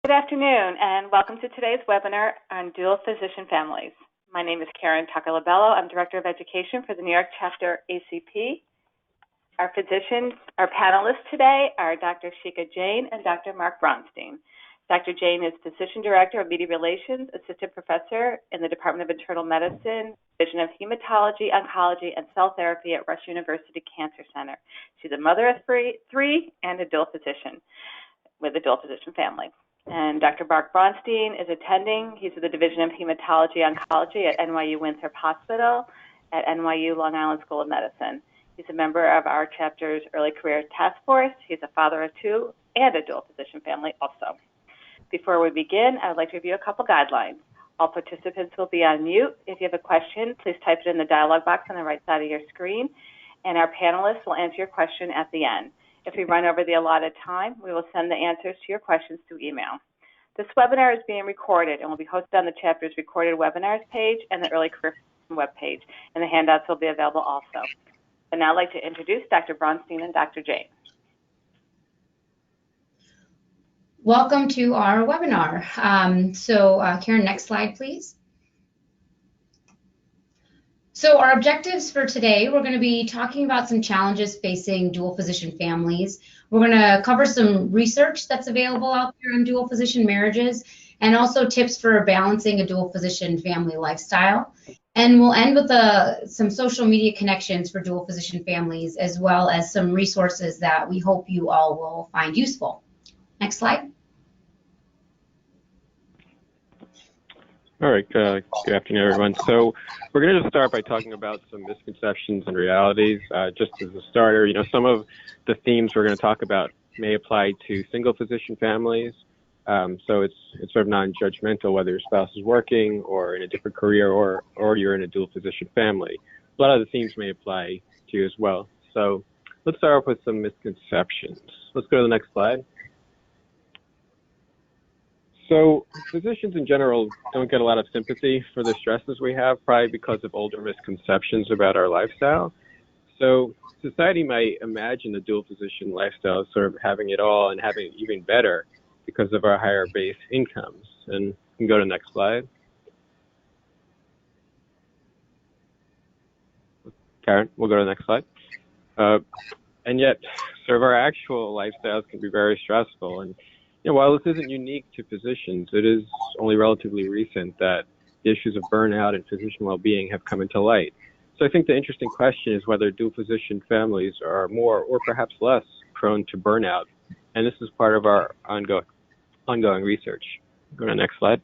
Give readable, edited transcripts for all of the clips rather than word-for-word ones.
Good afternoon, and welcome to today's webinar on dual physician families. My name is Karen Tucker-Labello. I'm Director of Education for the New York Chapter ACP. Our panelists today are Dr. Shika Jain and Dr. Mark Bronstein. Dr. Jain is Physician Director of Media Relations, Assistant Professor in the Department of Internal Medicine, Division of Hematology, Oncology, and Cell Therapy at Rush University Cancer Center. She's a mother of three and a dual physician with a dual physician family. And Dr. Mark Bronstein is attending. He's with the Division of Hematology Oncology at NYU Winthrop Hospital at NYU Long Island School of Medicine. He's a member of our chapter's Early Career Task Force. He's a father of two and a dual physician family also. Before we begin, I would like to review a couple guidelines. All participants will be on mute. If you have a question, please type it in the dialog box on the right side of your screen, and our panelists will answer your question at the end. If we run over the allotted time, we will send the answers to your questions through email. This webinar is being recorded and will be hosted on the chapter's recorded webinars page and the Early Career web page, and the handouts will be available also. I'd now like to introduce Dr. Bronstein and Dr. Jain. Welcome to our webinar. Karen, next slide, please. So our objectives for today, we're going to be talking about some challenges facing dual physician families. We're going to cover some research that's available out there on dual physician marriages and also tips for balancing a dual physician family lifestyle. And we'll end with some social media connections for dual physician families, as well as some resources that we hope you all will find useful. Next slide. All right, good afternoon, everyone. So we're going to just start by talking about some misconceptions and realities. Just as a starter, some of the themes we're going to talk about may apply to single physician families. So it's sort of non-judgmental whether your spouse is working or in a different career or you're in a dual physician family. A lot of the themes may apply to you as well. So let's start off with some misconceptions. Let's go to the next slide. So physicians in general don't get a lot of sympathy for the stresses we have, probably because of older misconceptions about our lifestyle. So society might imagine the dual physician lifestyle as sort of having it all and having it even better because of our higher base incomes. And you can go to the next slide. Karen, we'll go to the next slide. And yet, sort of our actual lifestyles can be very stressful. And while this isn't unique to physicians, it is only relatively recent that the issues of burnout and physician well-being have come into light. So I think the interesting question is whether dual physician families are more or perhaps less prone to burnout. And this is part of our ongoing research. Go to the next slide.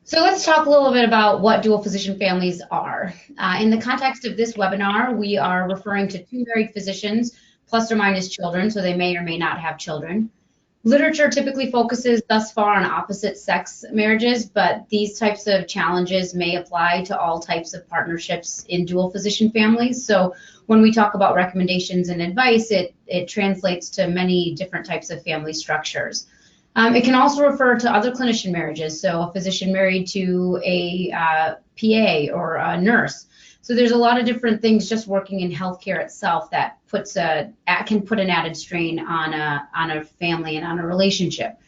So let's talk a little bit about what dual physician families are. In the context of this webinar, we are referring to two married physicians plus or minus children, so they may or may not have children. Literature typically focuses thus far on opposite sex marriages, but these types of challenges may apply to all types of partnerships in dual physician families. So when we talk about recommendations and advice, it translates to many different types of family structures. It can also refer to other clinician marriages, so a physician married to a PA or a nurse. So there's a lot of different things just working in healthcare itself that can put an added strain on a family and on a relationship.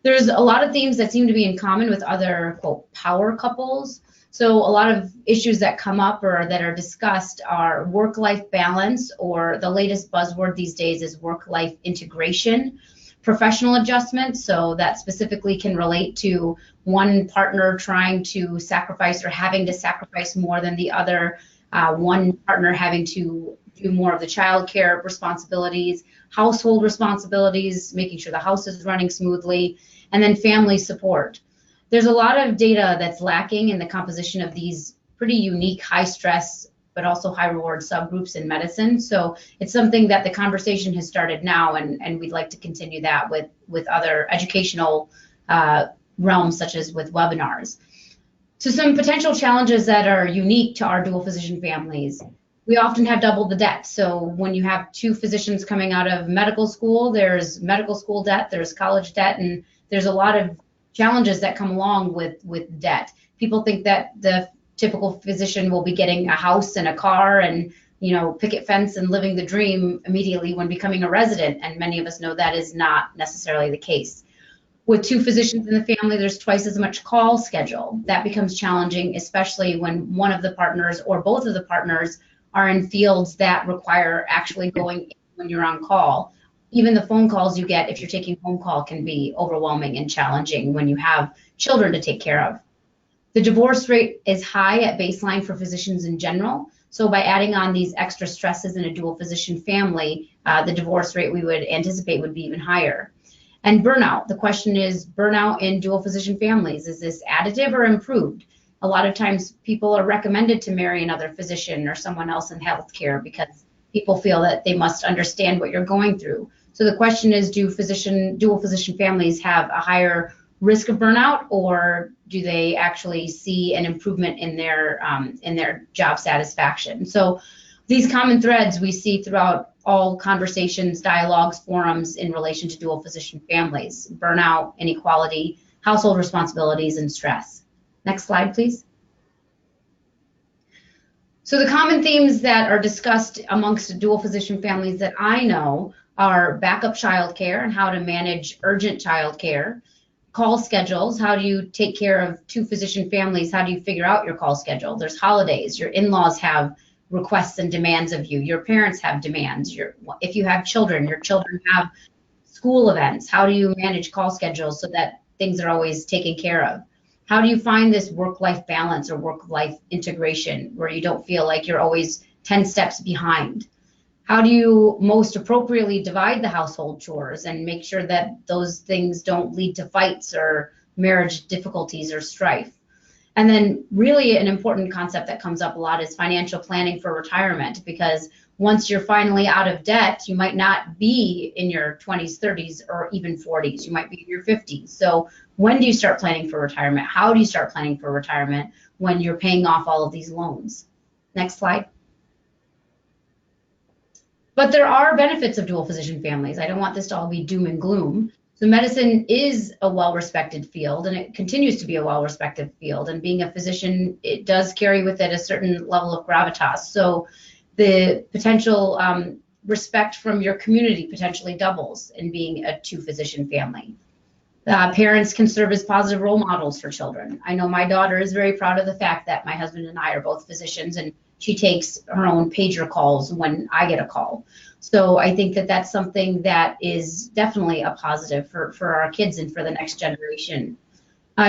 There's a lot of themes that seem to be in common with other, quote, power couples. So a lot of issues that come up or that are discussed are work-life balance, or the latest buzzword these days is work-life integration. Professional adjustment, so that specifically can relate to one partner trying to sacrifice or having to sacrifice more than the other, one partner having to do more of the child care responsibilities, household responsibilities, making sure the house is running smoothly, and then family support. There's a lot of data that's lacking in the composition of these pretty unique high stress but also high reward subgroups in medicine. So it's something that the conversation has started now, and we'd like to continue that with other educational realms, such as with webinars. So some potential challenges that are unique to our dual physician families. We often have double the debt. So when you have two physicians coming out of medical school, there's medical school debt, there's college debt, and there's a lot of challenges that come along with debt. People think that the typical physician will be getting a house and a car and picket fence and living the dream immediately when becoming a resident. And many of us know that is not necessarily the case. With 2 physicians in the family, there's twice as much call schedule. That becomes challenging, especially when one of the partners or both of the partners are in fields that require actually going in when you're on call. Even the phone calls you get if you're taking home call can be overwhelming and challenging when you have children to take care of. The divorce rate is high at baseline for physicians in general. So by adding on these extra stresses in a dual physician family, the divorce rate we would anticipate would be even higher. And burnout, the question is burnout in dual physician families, is this additive or improved? A lot of times people are recommended to marry another physician or someone else in healthcare because people feel that they must understand what you're going through. So the question is, do dual physician families have a higher risk of burnout, or do they actually see an improvement in their job satisfaction? So these common threads we see throughout all conversations, dialogues, forums in relation to dual physician families: burnout, inequality, household responsibilities, and stress. Next slide, please. So the common themes that are discussed amongst dual physician families that I know are backup childcare and how to manage urgent childcare, call schedules, how do you take care of 2 physician families, how do you figure out your call schedule? There's holidays, your in-laws have requests and demands of you, your parents have demands, if you have children, your children have school events, how do you manage call schedules so that things are always taken care of? How do you find this work-life balance or work-life integration where you don't feel like you're always 10 steps behind? How do you most appropriately divide the household chores and make sure that those things don't lead to fights or marriage difficulties or strife? And then really an important concept that comes up a lot is financial planning for retirement, because once you're finally out of debt, you might not be in your 20s, 30s, or even 40s. You might be in your 50s. So when do you start planning for retirement? How do you start planning for retirement when you're paying off all of these loans? Next slide. But there are benefits of dual physician families. I don't want this to all be doom and gloom. So medicine is a well-respected field, and it continues to be a well-respected field. And being a physician, it does carry with it a certain level of gravitas. So the potential respect from your community potentially doubles in being a 2-physician family. Parents can serve as positive role models for children. I know my daughter is very proud of the fact that my husband and I are both physicians, and she takes her own pager calls when I get a call. So I think that that's something that is definitely a positive for our kids and for the next generation.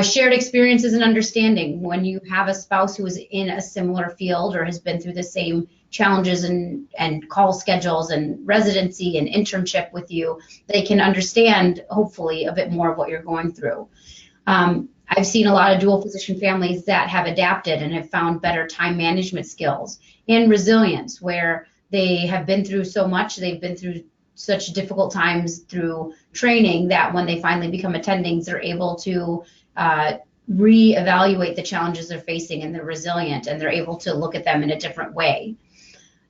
Shared experiences and understanding. When you have a spouse who is in a similar field or has been through the same challenges and call schedules and residency and internship with you, they can understand, hopefully, a bit more of what you're going through. I've seen a lot of dual physician families that have adapted and have found better time management skills and resilience, where they have been through so much, they've been through such difficult times through training that when they finally become attendings, they're able to reevaluate the challenges they're facing, and they're resilient, and they're able to look at them in a different way.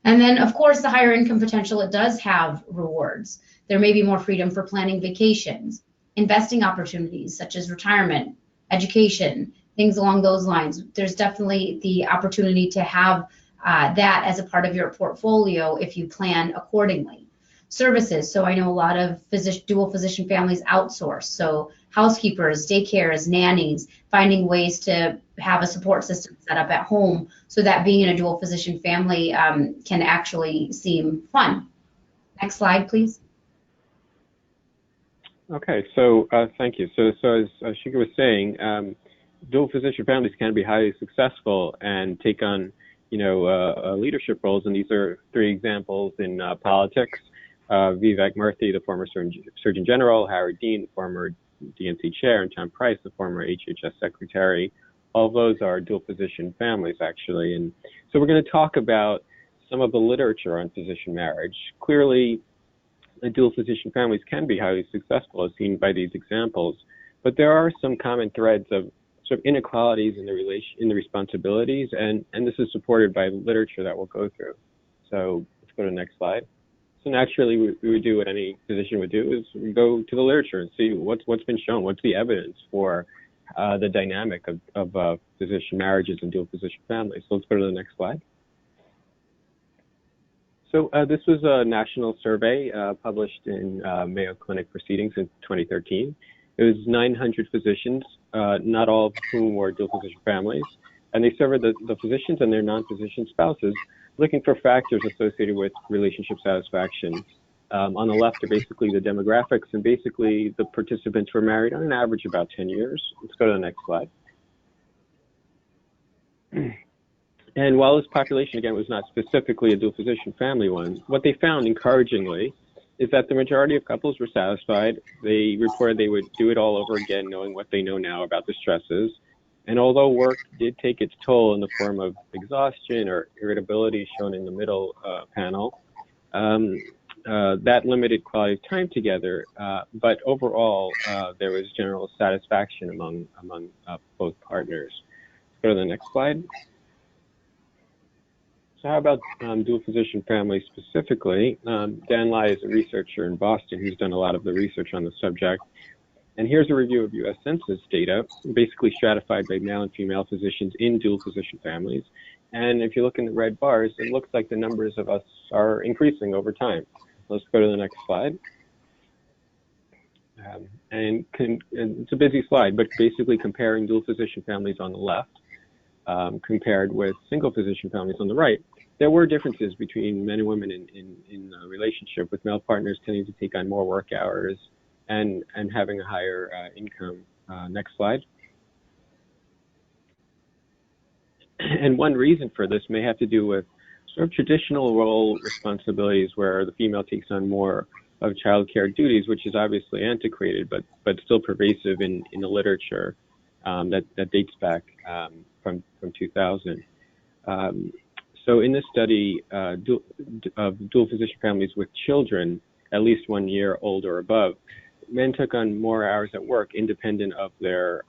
And then, of course, the higher income potential, it does have rewards. There may be more freedom for planning vacations, investing opportunities such as retirement, education, things along those lines. There's definitely the opportunity to have that as a part of your portfolio if you plan accordingly. Services, so I know a lot of dual physician families outsource, so housekeepers, daycares, nannies, finding ways to have a support system set up at home so that being in a dual physician family can actually seem fun. Next slide, please. Okay, so thank you. So as Shika was saying, dual physician families can be highly successful and take on, leadership roles, and these are 3 examples in politics. Vivek Murthy, the former Surgeon General, Howard Dean, the former DNC chair, and Tom Price, the former HHS secretary. All of those are dual physician families, actually. And so we're going to talk about some of the literature on physician marriage. Clearly, the dual physician families can be highly successful, as seen by these examples, but there are some common threads of sort of inequalities in the responsibilities, and this is supported by literature that we'll go through. So let's go to the next slide. So naturally, we would do what any physician would do, is we go to the literature and see what's been shown, what's the evidence for the dynamic of physician marriages and dual physician families. So let's go to the next slide. This was a national survey published in Mayo Clinic Proceedings in 2013. It was 900 physicians, not all of whom were dual physician families, and they surveyed the physicians and their non-physician spouses, looking for factors associated with relationship satisfaction. On the left are basically the demographics, and basically the participants were married on an average about 10 years. Let's go to the next slide. And while this population, again, was not specifically a dual physician family one, what they found, encouragingly, is that the majority of couples were satisfied. They reported they would do it all over again, knowing what they know now about the stresses. And although work did take its toll in the form of exhaustion or irritability, shown in the middle panel, that limited quality of time together. But overall, there was general satisfaction among both partners. Let's go to the next slide. So how about dual physician families specifically? Dan Lai is a researcher in Boston who's done a lot of the research on the subject. And here's a review of U.S. Census data, basically stratified by male and female physicians in dual physician families. And if you look in the red bars, it looks like the numbers of us are increasing over time. Let's go to the next slide. And it's a busy slide, but basically comparing dual physician families on the left compared with single physician families on the right. There were differences between men and women in a relationship, with male partners tending to take on more work hours and having a higher income. Next slide. And one reason for this may have to do with sort of traditional role responsibilities where the female takes on more of childcare duties, which is obviously antiquated, but still pervasive in the literature that dates back from 2000. So in this study of dual physician families with children, at least 1 year old or above, men took on more hours at work independent of their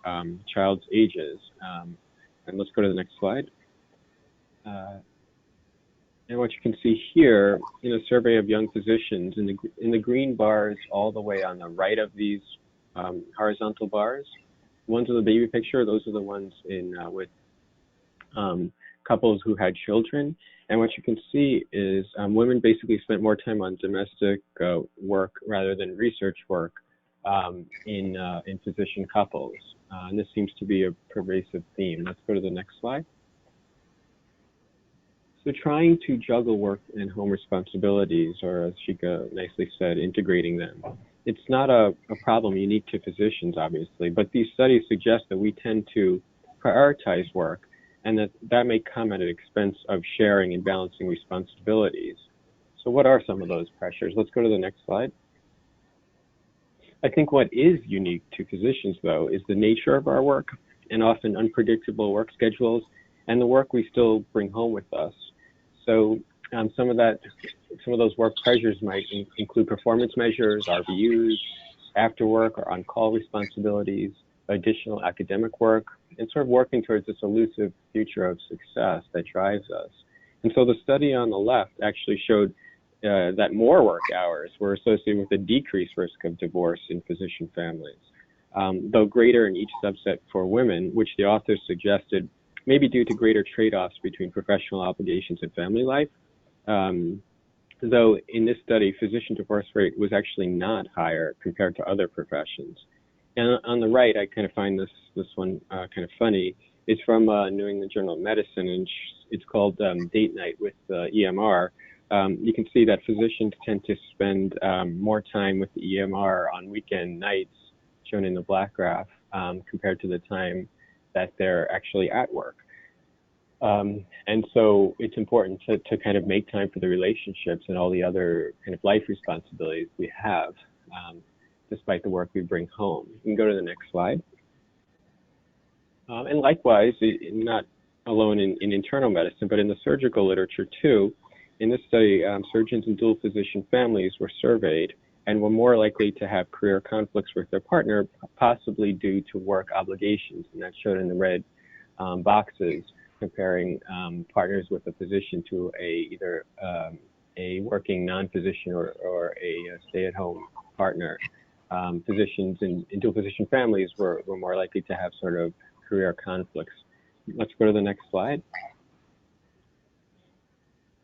child's ages. And let's go to the next slide. And what you can see here in a survey of young physicians, in the green bars all the way on the right of these horizontal bars, ones with a baby picture, those are the ones with couples who had children. And what you can see is women basically spent more time on domestic work rather than research work in physician couples. And this seems to be a pervasive theme. Let's go to the next slide. So trying to juggle work and home responsibilities, or as Shika nicely said, integrating them. It's not a problem unique to physicians, obviously, but these studies suggest that we tend to prioritize work and that may come at an expense of sharing and balancing responsibilities. So what are some of those pressures? Let's go to the next slide. I think what is unique to physicians, though, is the nature of our work and often unpredictable work schedules and the work we still bring home with us. So some of those work pressures might include performance measures, RVUs, after work or on-call responsibilities, additional academic work, and sort of working towards this elusive future of success that drives us. And so the study on the left actually showed that more work hours were associated with a decreased risk of divorce in physician families, though greater in each subset for women, which the authors suggested may be due to greater trade-offs between professional obligations and family life. Though in this study, physician divorce rate was actually not higher compared to other professions. And on the right, I kind of find this one kind of funny. It's from New England Journal of Medicine, and it's called Date Night with EMR. You can see that physicians tend to spend more time with the EMR on weekend nights, shown in the black graph, compared to the time that they're actually at work. And so it's important to kind of make time for the relationships and all the other kind of life responsibilities we have, despite the work we bring home. You can go to the next slide. And likewise, not alone in internal medicine, but in the surgical literature too, in this study, surgeons in dual physician families were surveyed and were more likely to have career conflicts with their partner, possibly due to work obligations. And that's shown in the red boxes, comparing partners with a physician to either a working non-physician or a stay-at-home partner. Physicians in dual physician families were more likely to have sort of career conflicts. Let's go to the next slide.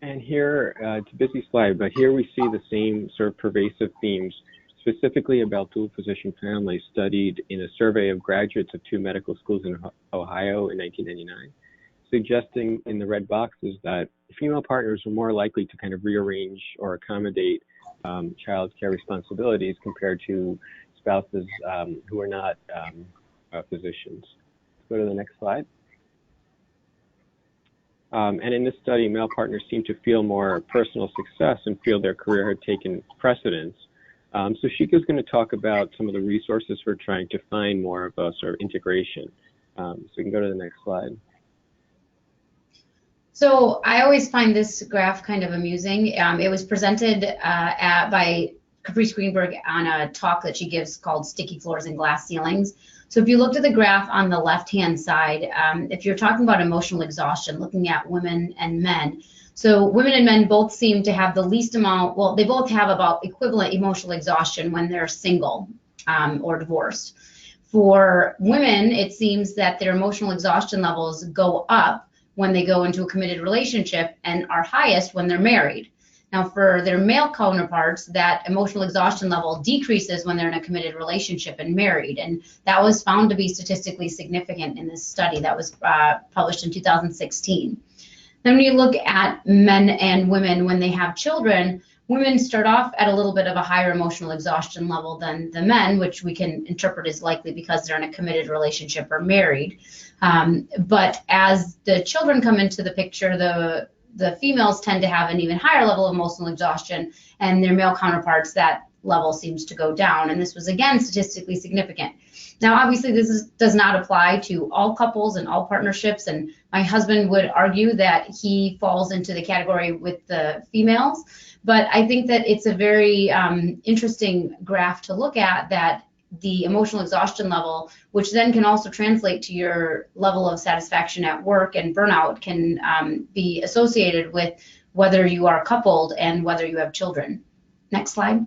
And here, it's a busy slide, but here we see the same sort of pervasive themes, specifically about dual physician families studied in a survey of graduates of 2 medical schools in Ohio in 1999, suggesting in the red boxes that female partners were more likely to kind of rearrange or accommodate child care responsibilities compared to spouses who are not physicians. Let's go to the next slide. And in this study, male partners seem to feel more personal success and feel their career had taken precedence. So Shika's going to talk about some of the resources for trying to find more of a sort of integration. So we can go to the next slide. So I always find this graph kind of amusing. It was presented by Caprice Greenberg on a talk that she gives called Sticky Floors and Glass Ceilings. So if you looked at the graph on the left-hand side, if you're talking about emotional exhaustion, looking at women and men, so women and men both seem to have the least amount, well, they both have about equivalent emotional exhaustion when they're single or divorced. For women, it seems that their emotional exhaustion levels go up when they go into a committed relationship and are highest when they're married. Now, for their male counterparts, that emotional exhaustion level decreases when they're in a committed relationship and married. And that was found to be statistically significant in this study that was published in 2016. Then when you look at men and women when they have children, women start off at a little bit of a higher emotional exhaustion level than the men, which we can interpret as likely because they're in a committed relationship or married. But as the children come into the picture, the females tend to have an even higher level of emotional exhaustion, and their male counterparts, that level seems to go down. And this was, again, statistically significant. Now, obviously, does not apply to all couples and all partnerships, and my husband would argue that he falls into the category with the females. But I think that it's a very interesting graph to look at, that the emotional exhaustion level, which then can also translate to your level of satisfaction at work and burnout, can be associated with whether you are coupled and whether you have children. Next slide.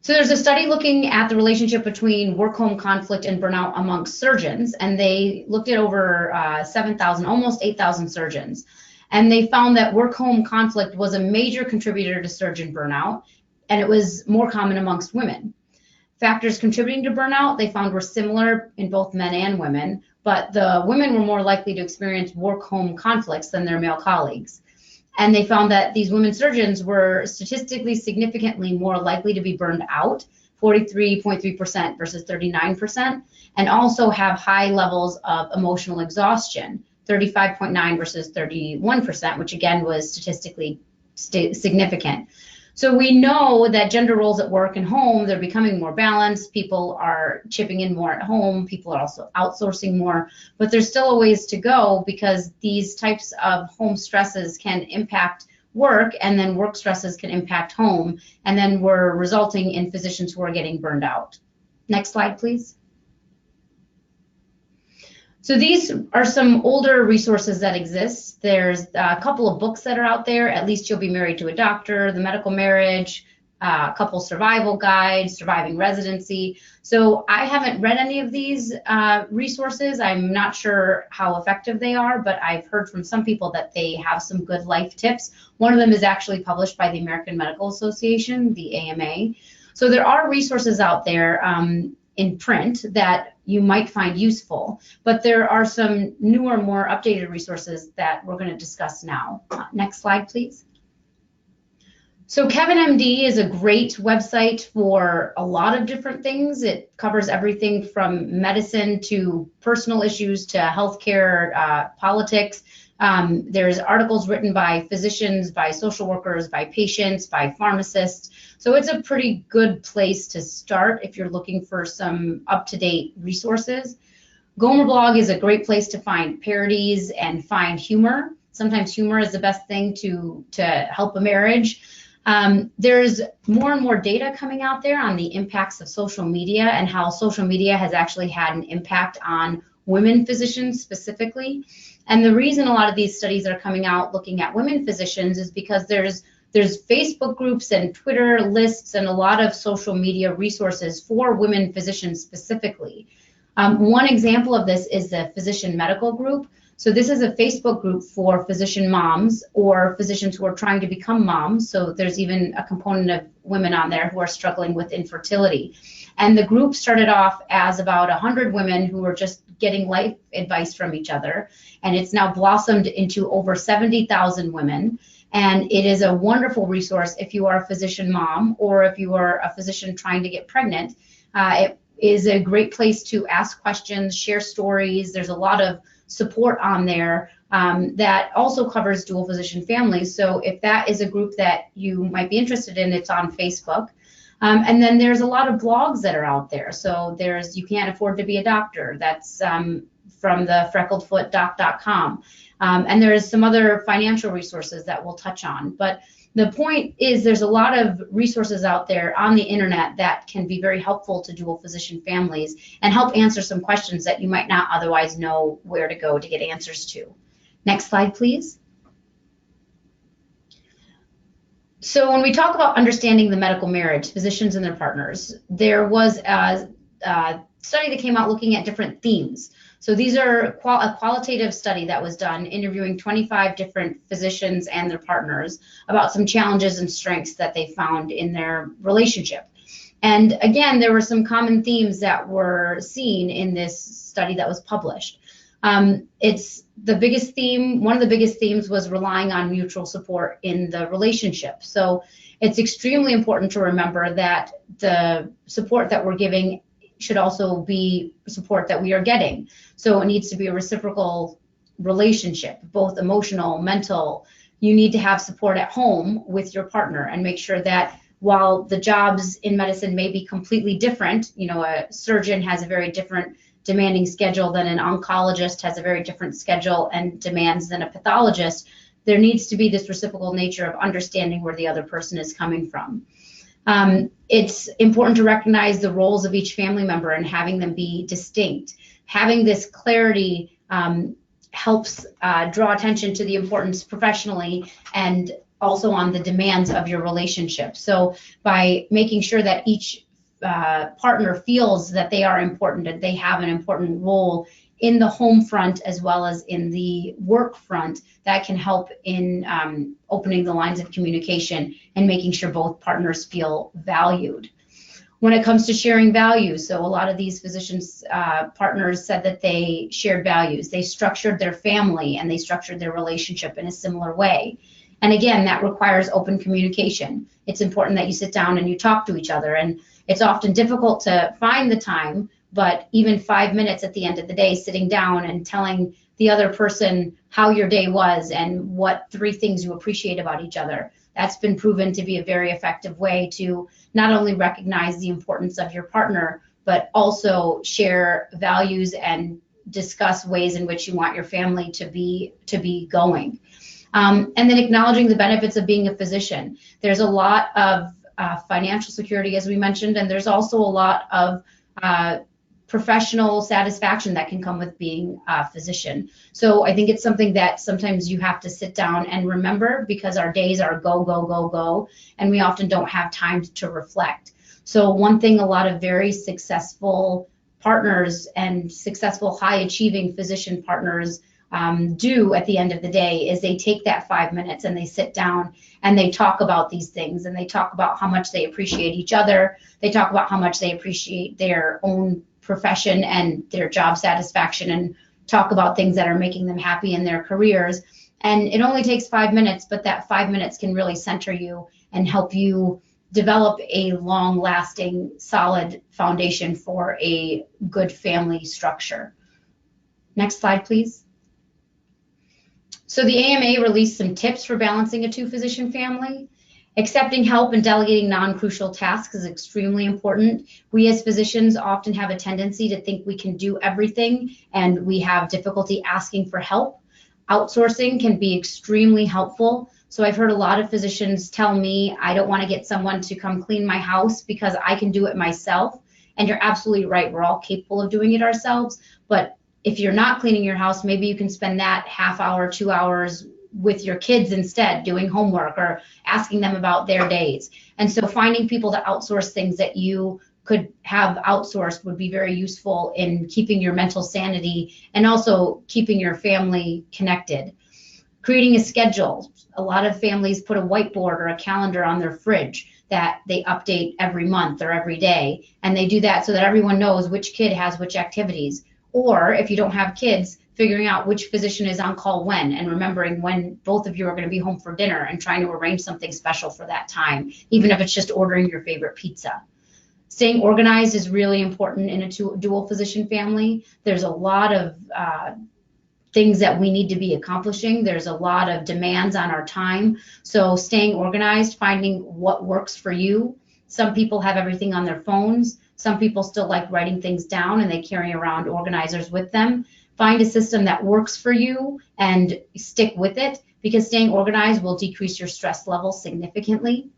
So there's a study looking at the relationship between work-home conflict and burnout amongst surgeons, and they looked at over 7,000, almost 8,000 surgeons. And they found that work-home conflict was a major contributor to surgeon burnout, and it was more common amongst women. Factors contributing to burnout, they found, were similar in both men and women, but the women were more likely to experience work-home conflicts than their male colleagues. And they found that these women surgeons were statistically significantly more likely to be burned out, 43.3% versus 39%, and also have high levels of emotional exhaustion, 35.9 versus 31%, which again was statistically significant. So we know that gender roles at work and home, they're becoming more balanced. People are chipping in more at home. People are also outsourcing more, but there's still a ways to go, because these types of home stresses can impact work, and then work stresses can impact home, and then we're resulting in physicians who are getting burned out. Next slide, please. So these are some older resources that exist. There's a couple of books that are out there, At Least You'll Be Married to a Doctor, The Medical Marriage, Couple Survival Guide, Surviving Residency. So I haven't read any of these resources. I'm not sure how effective they are, but I've heard from some people that they have some good life tips. One of them is actually published by the American Medical Association, the AMA. So there are resources out there in print that you might find useful, but there are some newer, more updated resources that we're going to discuss now. Next slide, please. So KevinMD is a great website for a lot of different things. It covers everything from medicine to personal issues to healthcare, politics. There's articles written by physicians, by social workers, by patients, by pharmacists. So it's a pretty good place to start if you're looking for some up-to-date resources. Gomer Blog is a great place to find parodies and find humor. Sometimes humor is the best thing to help a marriage. There's more and more data coming out there on the impacts of social media and how social media has actually had an impact on women physicians specifically. And the reason a lot of these studies are coming out looking at women physicians is because there's Facebook groups and Twitter lists and a lot of social media resources for women physicians specifically. One example of this is the Physician Medical Group. So this is a Facebook group for physician moms or physicians who are trying to become moms. So there's even a component of women on there who are struggling with infertility. And the group started off as about 100 women who were just getting life advice from each other. And it's now blossomed into over 70,000 women. And it is a wonderful resource if you are a physician mom or if you are a physician trying to get pregnant. It is a great place to ask questions, share stories. There's a lot of support on there that also covers dual physician families. So if that is a group that you might be interested in, it's on Facebook. And then there's a lot of blogs that are out there. So there's You Can't Afford to Be a Doctor. That's from the freckledfootdoc.com. And there's some other financial resources that we'll touch on. But the point is there's a lot of resources out there on the internet that can be very helpful to dual physician families and help answer some questions that you might not otherwise know where to go to get answers to. Next slide, please. So when we talk about understanding the medical marriage, physicians and their partners, there was a study that came out looking at different themes. So these are a qualitative study that was done interviewing 25 different physicians and their partners about some challenges and strengths that they found in their relationship. And again, there were some common themes that were seen in this study that was published. It's the biggest theme, one of the biggest themes was relying on mutual support in the relationship. So it's extremely important to remember that the support that we're giving should also be support that we are getting. So it needs to be a reciprocal relationship, both emotional, mental. You need to have support at home with your partner and make sure that while the jobs in medicine may be completely different, you know, a surgeon has a very different demanding schedule than an oncologist has a very different schedule and demands than a pathologist, there needs to be this reciprocal nature of understanding where the other person is coming from. It's important to recognize the roles of each family member and having them be distinct. Having this clarity helps draw attention to the importance professionally and also on the demands of your relationship. So by making sure that each partner feels that they are important and they have an important role in the home front as well as in the work front, that can help in opening the lines of communication and making sure both partners feel valued. When it comes to sharing values, so a lot of these physicians partners said that they shared values. They structured their family and they structured their relationship in a similar way. And again, that requires open communication. It's important that you sit down and you talk to each other. And it's often difficult to find the time, but even 5 minutes at the end of the day, sitting down and telling the other person how your day was and what 3 things you appreciate about each other, that's been proven to be a very effective way to not only recognize the importance of your partner, but also share values and discuss ways in which you want your family to be going. And then acknowledging the benefits of being a physician. There's a lot of financial security, as we mentioned, and there's also a lot of professional satisfaction that can come with being a physician. So I think it's something that sometimes you have to sit down and remember, because our days are go, go, go, go, and we often don't have time to reflect. So one thing a lot of very successful partners and successful high achieving physician partners do at the end of the day is they take that 5 minutes and they sit down and they talk about these things, and they talk about how much they appreciate each other. They talk about how much they appreciate their own profession and their job satisfaction, and talk about things that are making them happy in their careers. And it only takes 5 minutes, but that 5 minutes can really center you and help you develop a long-lasting, solid foundation for a good family structure. Next slide, please. So the AMA released some tips for balancing a 2-physician family. Accepting help and delegating non-crucial tasks is extremely important. We as physicians often have a tendency to think we can do everything, and we have difficulty asking for help. Outsourcing can be extremely helpful. So I've heard a lot of physicians tell me, I don't want to get someone to come clean my house because I can do it myself. And you're absolutely right. We're all capable of doing it ourselves. But if you're not cleaning your house, maybe you can spend that half hour, 2 hours with your kids instead, doing homework or asking them about their days. And so finding people to outsource things that you could have outsourced would be very useful in keeping your mental sanity and also keeping your family connected. Creating a schedule. A lot of families put a whiteboard or a calendar on their fridge that they update every month or every day. And they do that so that everyone knows which kid has which activities. Or if you don't have kids, figuring out which physician is on call when, and remembering when both of you are going to be home for dinner and trying to arrange something special for that time, even if it's just ordering your favorite pizza. Staying organized is really important in a dual physician family. There's a lot of things that we need to be accomplishing. There's a lot of demands on our time. So staying organized, finding what works for you. Some people have everything on their phones. Some people still like writing things down and they carry around organizers with them. Find a system that works for you and stick with it, because staying organized will decrease your stress level significantly.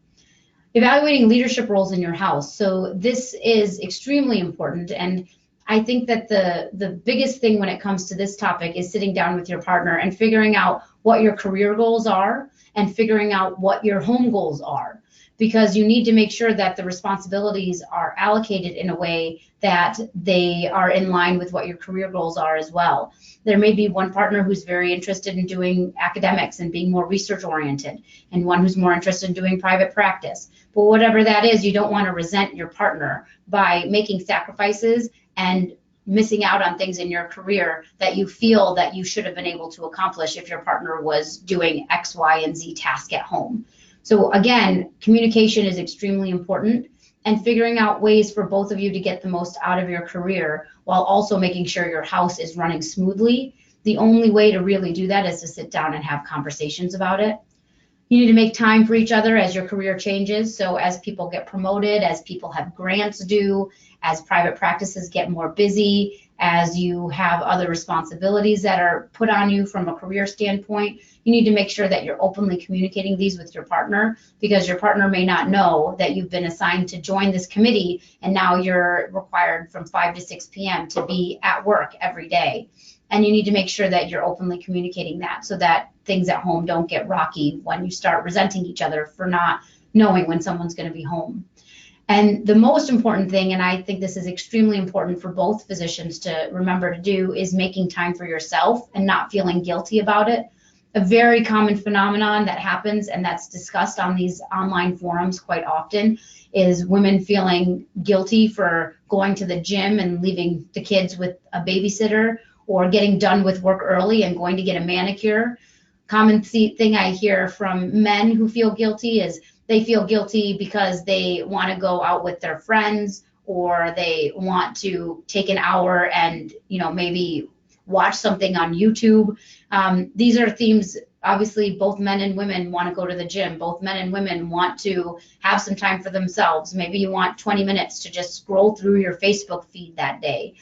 Evaluating leadership roles in your house. So this is extremely important, and I think that the biggest thing when it comes to this topic is sitting down with your partner and figuring out what your career goals are and figuring out what your home goals are, because you need to make sure that the responsibilities are allocated in a way that they are in line with what your career goals are as well. There may be one partner who's very interested in doing academics and being more research oriented, and one who's more interested in doing private practice. But whatever that is, you don't want to resent your partner by making sacrifices and missing out on things in your career that you feel that you should have been able to accomplish if your partner was doing X, Y, and Z task at home. So again, communication is extremely important, and figuring out ways for both of you to get the most out of your career while also making sure your house is running smoothly. The only way to really do that is to sit down and have conversations about it. You need to make time for each other as your career changes. So as people get promoted, as people have grants due, as private practices get more busy, as you have other responsibilities that are put on you from a career standpoint, you need to make sure that you're openly communicating these with your partner, because your partner may not know that you've been assigned to join this committee and now you're required from 5 to 6 p.m. to be at work every day. And you need to make sure that you're openly communicating that so that things at home don't get rocky when you start resenting each other for not knowing when someone's going to be home. And the most important thing, and I think this is extremely important for both physicians to remember to do, is making time for yourself and not feeling guilty about it. A very common phenomenon that happens, and that's discussed on these online forums quite often, is women feeling guilty for going to the gym and leaving the kids with a babysitter, or getting done with work early and going to get a manicure. Common thing I hear from men who feel guilty is they feel guilty because they want to go out with their friends, or they want to take an hour and, maybe watch something on YouTube. These are themes, obviously, both men and women want to go to the gym. Both men and women want to have some time for themselves. Maybe you want 20 minutes to just scroll through your Facebook feed that day.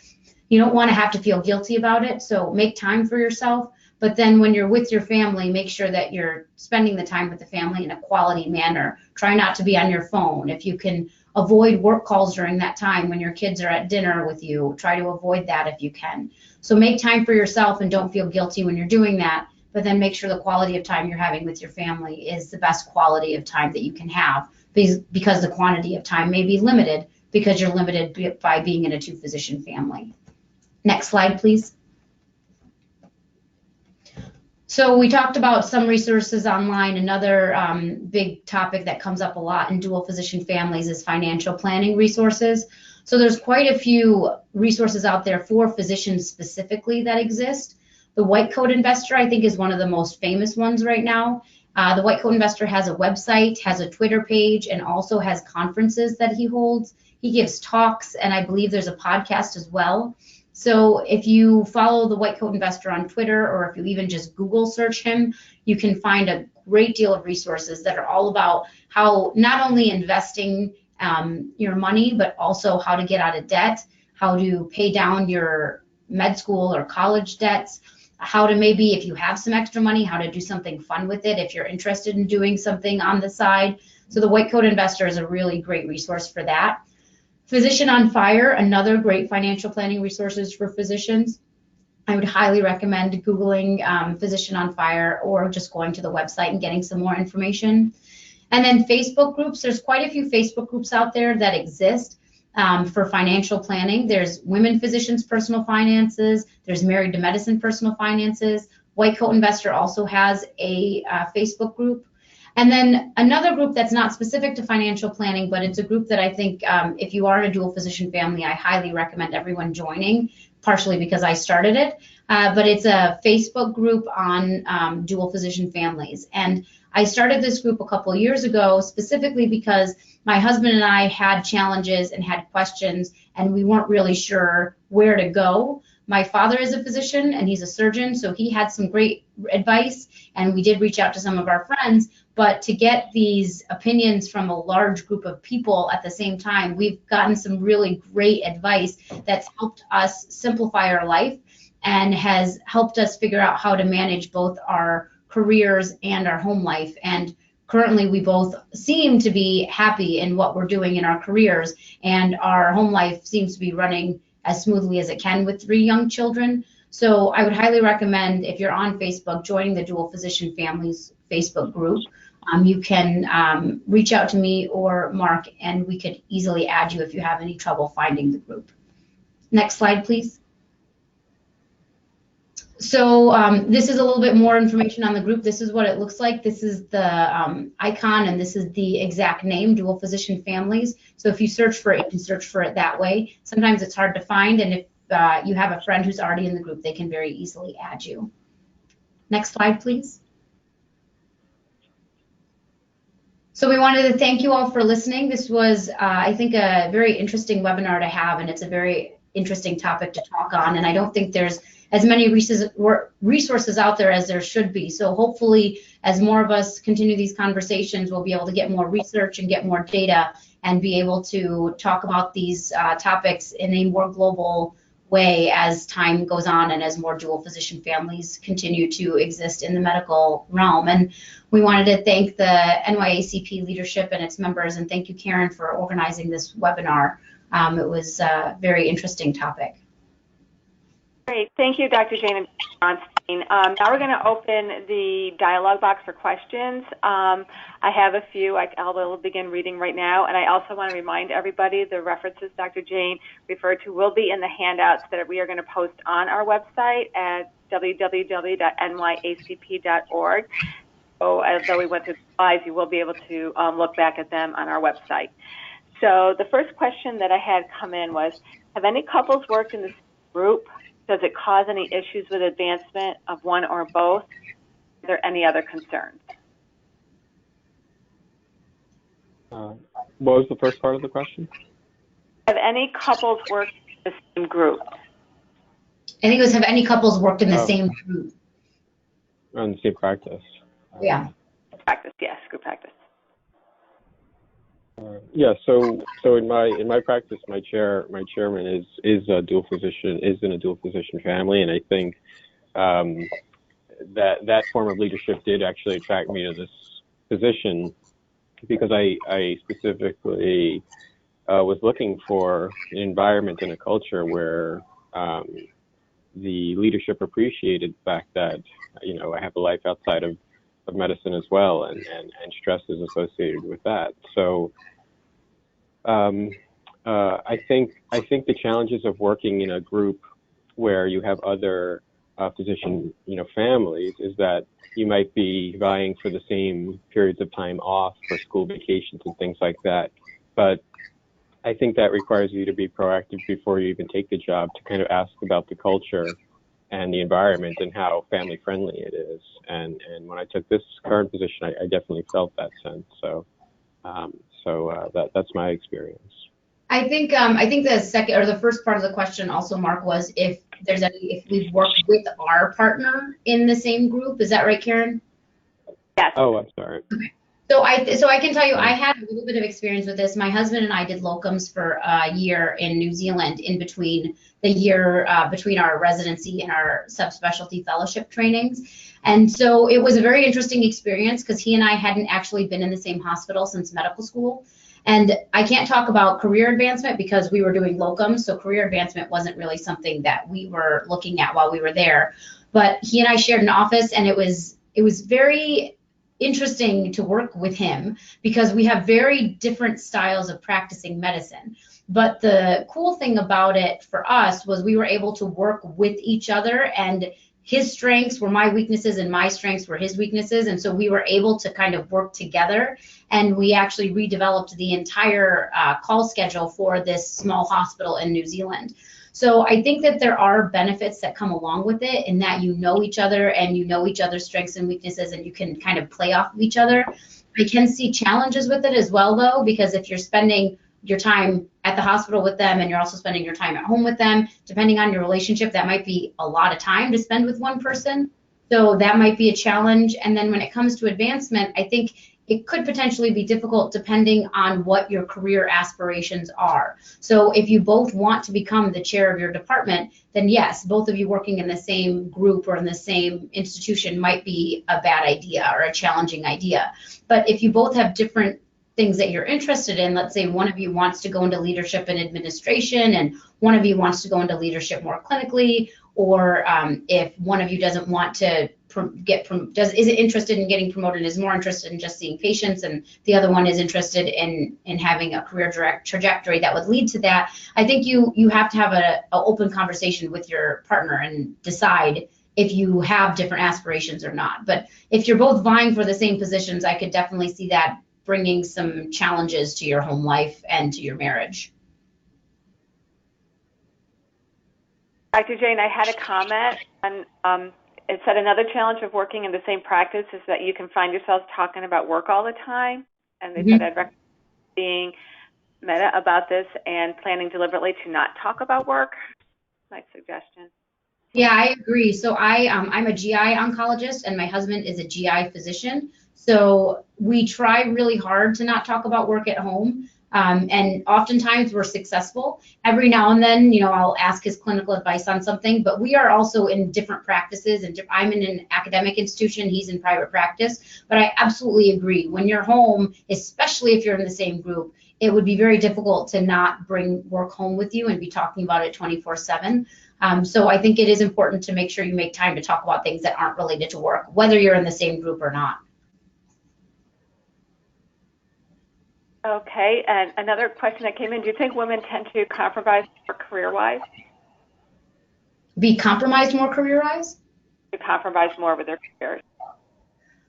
You don't want to have to feel guilty about it, so make time for yourself. But then when you're with your family, make sure that you're spending the time with the family in a quality manner. Try not to be on your phone. If you can avoid work calls during that time when your kids are at dinner with you, try to avoid that if you can. So make time for yourself and don't feel guilty when you're doing that, but then make sure the quality of time you're having with your family is the best quality of time that you can have, because the quantity of time may be limited because you're limited by being in a two-physician family. Next slide, please. So we talked about some resources online. Another big topic that comes up a lot in dual physician families is financial planning resources. So there's quite a few resources out there for physicians specifically that exist. The White Coat Investor, I think, is one of the most famous ones right now. The White Coat Investor has a website, has a Twitter page, and also has conferences that he holds. He gives talks, and I believe there's a podcast as well. So if you follow the White Coat Investor on Twitter, or if you even just Google search him, you can find a great deal of resources that are all about how not only investing your money, but also how to get out of debt, how to pay down your med school or college debts, how to maybe, if you have some extra money, how to do something fun with it if you're interested in doing something on the side. So the White Coat Investor is a really great resource for that. Physician on Fire, another great financial planning resources for physicians. I would highly recommend Googling Physician on Fire, or just going to the website and getting some more information. And then Facebook groups, there's quite a few Facebook groups out there that exist. for financial planning. There's Women Physicians Personal Finances. There's Married to Medicine Personal Finances. White Coat Investor also has a Facebook group. And then another group that's not specific to financial planning, but it's a group that I think if you are in a dual physician family, I highly recommend everyone joining, partially because I started it. But it's a Facebook group on dual physician families. And I started this group a couple of years ago specifically because my husband and I had challenges and had questions, and we weren't really sure where to go. My father is a physician and he's a surgeon, so he had some great advice, and we did reach out to some of our friends. But to get these opinions from a large group of people at the same time, we've gotten some really great advice that's helped us simplify our life and has helped us figure out how to manage both our careers and our home life. And currently we both seem to be happy in what we're doing in our careers, and our home life seems to be running as smoothly as it can with 3 young children. So I would highly recommend, if you're on Facebook, joining the Dual Physician Families Facebook group. You can reach out to me or Mark, and we could easily add you if you have any trouble finding the group. Next slide, please. So this is a little bit more information on the group. This is what it looks like. This is the icon, and this is the exact name, Dual Physician Families. So if you search for it, you can search for it that way. Sometimes it's hard to find, and if you have a friend who's already in the group, they can very easily add you. Next slide, please. So we wanted to thank you all for listening. This was, I think, a very interesting webinar to have, and it's a very interesting topic to talk on. And I don't think there's as many resources out there as there should be. So hopefully, as more of us continue these conversations, we'll be able to get more research and get more data and be able to talk about these topics in a more global way as time goes on and as more dual physician families continue to exist in the medical realm. And we wanted to thank the NYACP leadership and its members, and thank you, Karen, for organizing this webinar. It was a very interesting topic. Great. Thank you, Dr. Jane Bronstein. Now we're going to open the dialogue box for questions. I have a few. I'll begin reading right now. And I also want to remind everybody the references Dr. Jane referred to will be in the handouts that we are going to post on our website at www.nyacp.org. So although we went through the slides, you will be able to look back at them on our website. So the first question that I had come in was, have any couples worked in this group? Does it cause any issues with advancement of one or both? Are there any other concerns? What was the first part of the question? Have any couples worked in the same group? I think it was, have any couples worked in the same group? On the same practice. Yeah. Practice, yes, group practice. Yeah, so in my practice, my chairman is a dual physician, is in a dual physician family, and I think that form of leadership did actually attract me to this position, because I specifically was looking for an environment and a culture where the leadership appreciated the fact that, you know, I have a life outside of medicine as well, and stress is associated with that. So I think the challenges of working in a group where you have other physician, families, is that you might be vying for the same periods of time off for school vacations and things like that. But I think that requires you to be proactive before you even take the job, to kind of ask about the culture and the environment and how family friendly it is. And when I took this current position, I definitely felt that sense. So that's my experience. I think the second or the first part of the question also, Mark, was if we've worked with our partner in the same group. Is that right, Karen? Yes. Oh, I'm sorry. Okay. So I can tell you, I had a little bit of experience with this. My husband and I did locums for a year in New Zealand in between the year between our residency and our subspecialty fellowship trainings. And so it was a very interesting experience, because he and I hadn't actually been in the same hospital since medical school. And I can't talk about career advancement because we were doing locums, so career advancement wasn't really something that we were looking at while we were there. But he and I shared an office, and it was very interesting to work with him because we have very different styles of practicing medicine. But the cool thing about it for us was we were able to work with each other, and his strengths were my weaknesses and my strengths were his weaknesses. And so we were able to kind of work together, and we actually redeveloped the entire call schedule for this small hospital in New Zealand. So I think that there are benefits that come along with it in that you know each other and you know each other's strengths and weaknesses, and you can kind of play off of each other. I can see challenges with it as well, though, because if you're spending your time at the hospital with them and you're also spending your time at home with them, depending on your relationship, that might be a lot of time to spend with one person. So that might be a challenge. And then when it comes to advancement, I think it could potentially be difficult depending on what your career aspirations are. So if you both want to become the chair of your department, then yes, both of you working in the same group or in the same institution might be a bad idea or a challenging idea. But if you both have different things that you're interested in, let's say one of you wants to go into leadership and administration and one of you wants to go into leadership more clinically, or if one of you doesn't want to isn't interested in getting promoted, is more interested in just seeing patients, and the other one is interested in having a career trajectory that would lead to that. I think you have to have an open conversation with your partner and decide if you have different aspirations or not. But if you're both vying for the same positions, I could definitely see that bringing some challenges to your home life and to your marriage. Dr. Jane, I had a comment on, it said another challenge of working in the same practice is that you can find yourselves talking about work all the time. And they said I'd recommend being meta about this and planning deliberately to not talk about work. My suggestion. Yeah, I agree. So I'm a GI oncologist and my husband is a GI physician. So we try really hard to not talk about work at home. And oftentimes we're successful. Every now and then, I'll ask his clinical advice on something, but we are also in different practices, and I'm in an academic institution, he's in private practice. But I absolutely agree. When you're home, especially if you're in the same group, it would be very difficult to not bring work home with you and be talking about it 24/7. So I think it is important to make sure you make time to talk about things that aren't related to work, whether you're in the same group or not. Okay, and another question that came in, do you think women tend to compromise more career-wise? Be compromised more career-wise? To compromise more with their careers?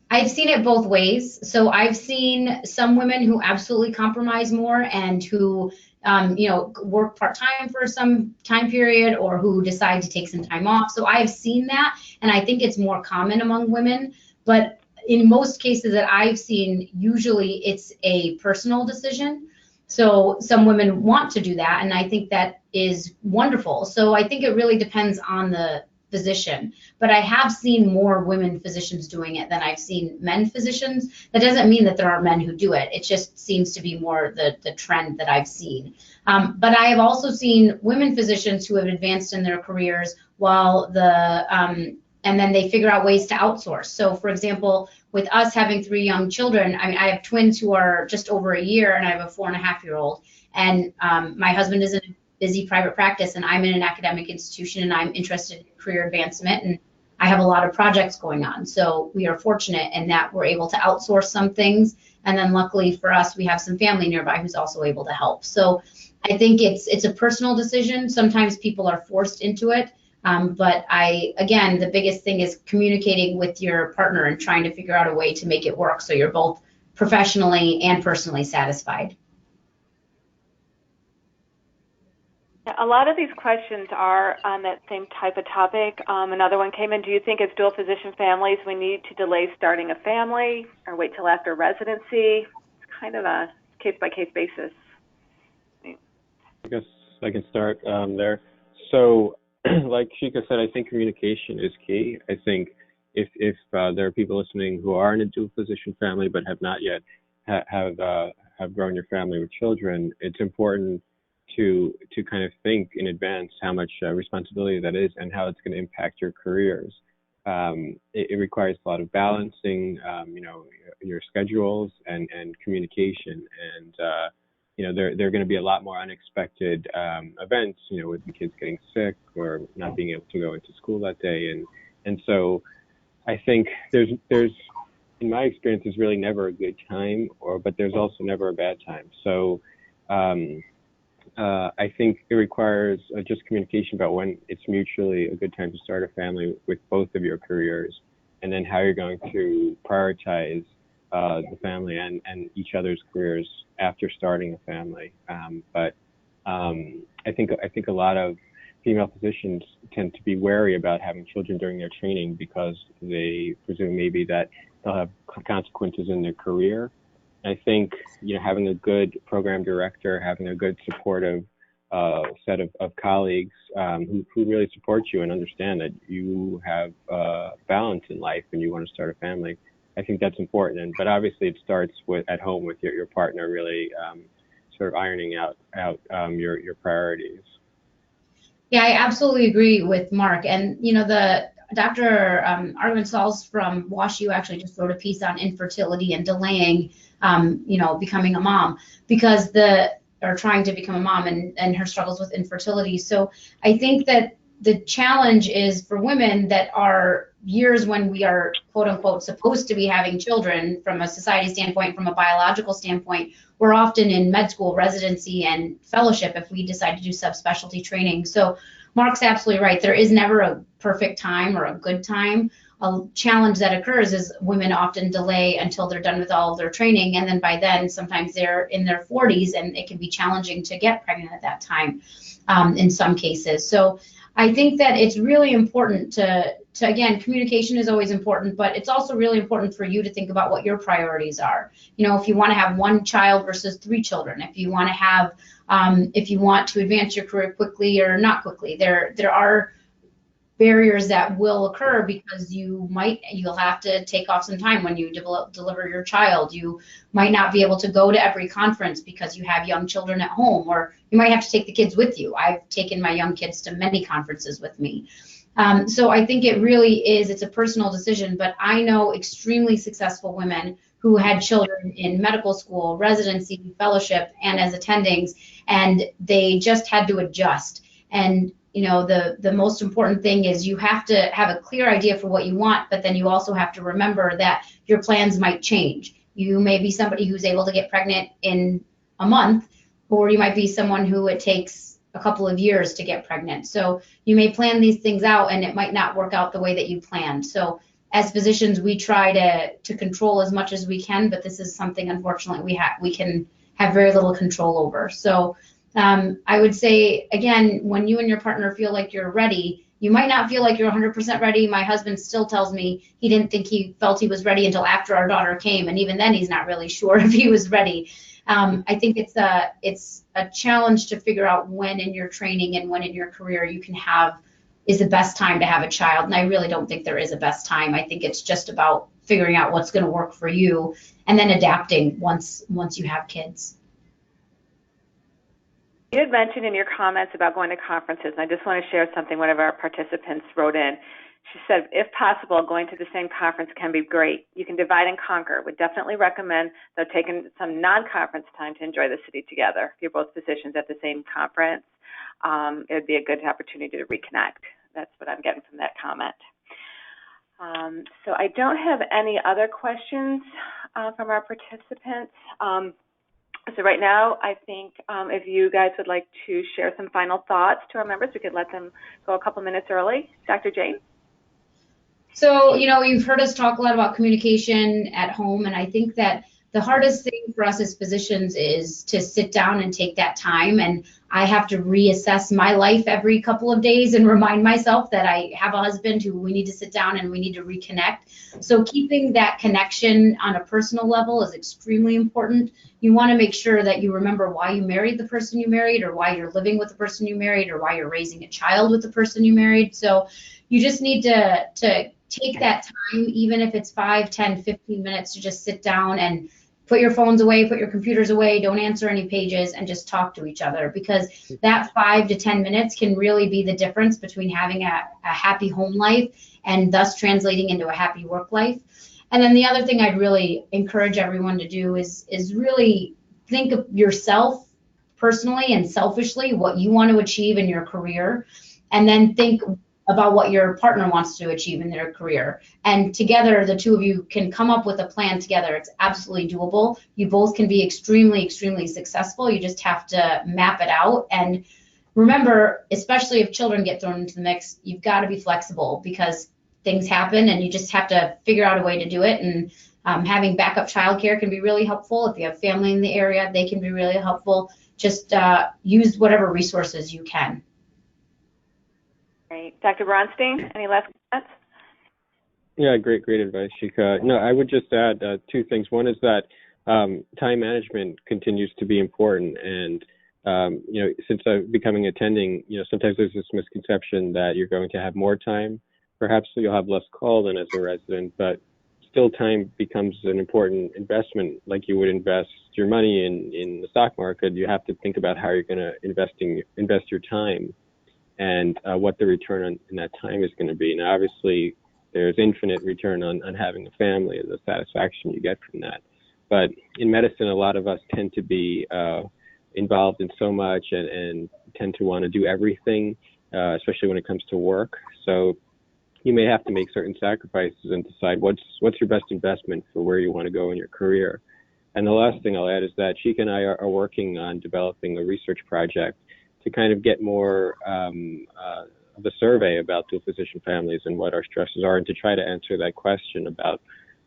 I've seen it both ways. So I've seen some women who absolutely compromise more and who, work part-time for some time period or who decide to take some time off. So I've seen that, and I think it's more common among women. But in most cases that I've seen, usually it's a personal decision. So some women want to do that, and I think that is wonderful. So I think it really depends on the physician. But I have seen more women physicians doing it than I've seen men physicians. That doesn't mean that there aren't men who do it. It just seems to be more the trend that I've seen. But I have also seen women physicians who have advanced in their careers while and then they figure out ways to outsource. So for example, with us having 3 young children, I have twins who are just over a year and I have a 4.5-year-old. And my husband is in a busy private practice and I'm in an academic institution and I'm interested in career advancement and I have a lot of projects going on. So we are fortunate in that we're able to outsource some things. And then luckily for us, we have some family nearby who's also able to help. So I think it's a personal decision. Sometimes people are forced into it. But again, the biggest thing is communicating with your partner and trying to figure out a way to make it work so you're both professionally and personally satisfied. A lot of these questions are on that same type of topic. Another one came in, do you think as dual physician families we need to delay starting a family or wait till after residency? It's kind of a case-by-case basis. I guess I can start there. So like Shika said, I think communication is key. I think if there are people listening who are in a dual physician family but have not yet have grown your family with children, it's important to kind of think in advance how much responsibility that is and how it's going to impact your careers. It requires a lot of balancing, your schedules and communication, and there are going to be a lot more unexpected events, with the kids getting sick or not being able to go into school that day, and so I think there's in my experience, there's really never a good time, but there's also never a bad time. So I think it requires just communication about when it's mutually a good time to start a family with both of your careers, and then how you're going to prioritize the family and each other's careers after starting a family. But I think a lot of female physicians tend to be wary about having children during their training because they presume maybe that they'll have consequences in their career. I think, having a good program director, having a good supportive set of colleagues who really support you and understand that you have balance in life and you want to start a family, I think that's important. But obviously, it starts at home with your partner really sort of ironing out your priorities. Yeah, I absolutely agree with Mark. And the Dr. Arvind Sals from WashU actually just wrote a piece on infertility and delaying, becoming a mom or trying to become a mom and her struggles with infertility. So I think that the challenge is for women that are years when we are, quote unquote, supposed to be having children from a society standpoint, from a biological standpoint, we're often in med school, residency, and fellowship if we decide to do subspecialty training. So Mark's absolutely right. There is never a perfect time or a good time. A challenge that occurs is women often delay until they're done with all of their training, and then by then sometimes they're in their 40s, and it can be challenging to get pregnant at that time in some cases. So I think that it's really important to again, communication is always important, but it's also really important for you to think about what your priorities are. If you want to have one child versus 3 children, if you want to have, if you want to advance your career quickly or not quickly, there are barriers that will occur because you'll have to take off some time when you deliver your child. You might not be able to go to every conference because you have young children at home, or you might have to take the kids with you. I've taken my young kids to many conferences with me. So I think it really is, it's a personal decision, but I know extremely successful women who had children in medical school, residency, fellowship, and as attendings, and they just had to adjust. And the most important thing is you have to have a clear idea for what you want, but then you also have to remember that your plans might change. You may be somebody who's able to get pregnant in a month, or you might be someone who it takes a couple of years to get pregnant. So you may plan these things out and it might not work out the way that you planned. So as physicians, we try to control as much as we can, but this is something, unfortunately, we can have very little control over. So I would say, again, when you and your partner feel like you're ready, you might not feel like you're 100% ready. My husband still tells me he didn't think he felt he was ready until after our daughter came, and even then he's not really sure if he was ready. I think it's a challenge to figure out when in your training and when in your career you can is the best time to have a child. And I really don't think there is a best time. I think it's just about figuring out what's going to work for you and then adapting once you have kids. You had mentioned in your comments about going to conferences, and I just want to share something one of our participants wrote in. She said, if possible, going to the same conference can be great. You can divide and conquer. Would definitely recommend, though, taking some non-conference time to enjoy the city together. If you're both physicians at the same conference, it would be a good opportunity to reconnect. That's what I'm getting from that comment. So I don't have any other questions from our participants. So right now, I think if you guys would like to share some final thoughts to our members, we could let them go a couple minutes early. Dr. Jane? So, you've heard us talk a lot about communication at home, and I think that the hardest thing for us as physicians is to sit down and take that time. And I have to reassess my life every couple of days and remind myself that I have a husband who we need to sit down and we need to reconnect. So keeping that connection on a personal level is extremely important. You want to make sure that you remember why you married the person you married, or why you're living with the person you married, or why you're raising a child with the person you married. So you just need to take that time, even if it's 5, 10, 15 minutes, to just sit down and put your phones away, put your computers away, don't answer any pages, and just talk to each other, because that 5 to 10 minutes can really be the difference between having a happy home life and thus translating into a happy work life. And then the other thing I'd really encourage everyone to do is really think of yourself personally and selfishly, what you want to achieve in your career, and then think about what your partner wants to achieve in their career. And together, the two of you can come up with a plan together. It's absolutely doable. You both can be extremely, extremely successful. You just have to map it out. And remember, especially if children get thrown into the mix, you've got to be flexible because things happen and you just have to figure out a way to do it. And having backup childcare can be really helpful. If you have family in the area, they can be really helpful. Just use whatever resources you can. Great. Dr. Bronstein, any last comments? Yeah, great advice, Shika. No, I would just add two things. One is that time management continues to be important, and since I'm becoming attending, sometimes there's this misconception that you're going to have more time. Perhaps you'll have less call than as a resident, but still time becomes an important investment. Like you would invest your money in the stock market, you have to think about how you're going to invest your time and what the return in that time is going to be. Now, obviously, there's infinite return on having a family and the satisfaction you get from that. But in medicine, a lot of us tend to be involved in so much and tend to want to do everything, especially when it comes to work. So you may have to make certain sacrifices and decide what's your best investment for where you want to go in your career. And the last thing I'll add is that Shika and I are working on developing a research project to kind of get more of a survey about dual physician families and what our stresses are, and to try to answer that question about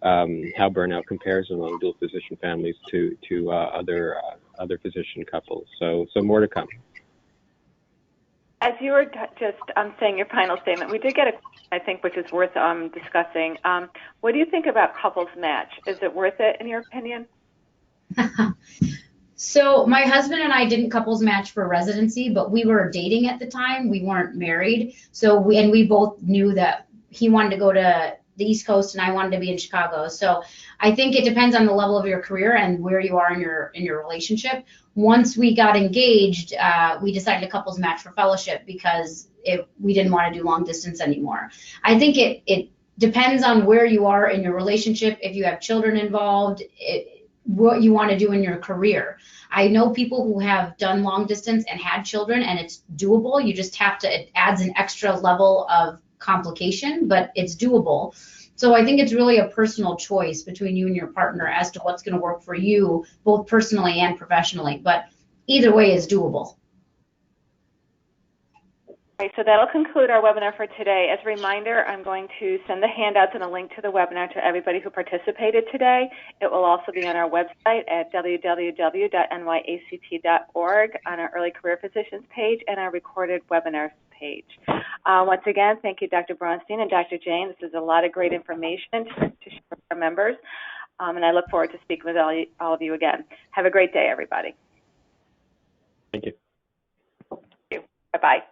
how burnout compares among dual physician families to other physician couples. So more to come. As you were just saying your final statement, we did get a question, I think, which is worth discussing. What do you think about Couples Match? Is it worth it, in your opinion? So my husband and I didn't couples match for residency, but we were dating at the time. We weren't married. So we both knew that he wanted to go to the East Coast and I wanted to be in Chicago. So I think it depends on the level of your career and where you are in your relationship. Once we got engaged, we decided to couples match for fellowship because we didn't want to do long distance anymore. I think it depends on where you are in your relationship, if you have children involved, what you want to do in your career. I know people who have done long distance and had children, and it's doable. You just have to, it adds an extra level of complication, but it's doable. So I think it's really a personal choice between you and your partner as to what's going to work for you, both personally and professionally. But either way is doable. Okay, so that'll conclude our webinar for today. As a reminder, I'm going to send the handouts and a link to the webinar to everybody who participated today. It will also be on our website at www.nyact.org on our early career physicians page and our recorded webinars page. Once again, thank you, Dr. Bronstein and Dr. Jane. This is a lot of great information to share with our members, and I look forward to speaking with all of you again. Have a great day, everybody. Thank you. Thank you. Bye-bye.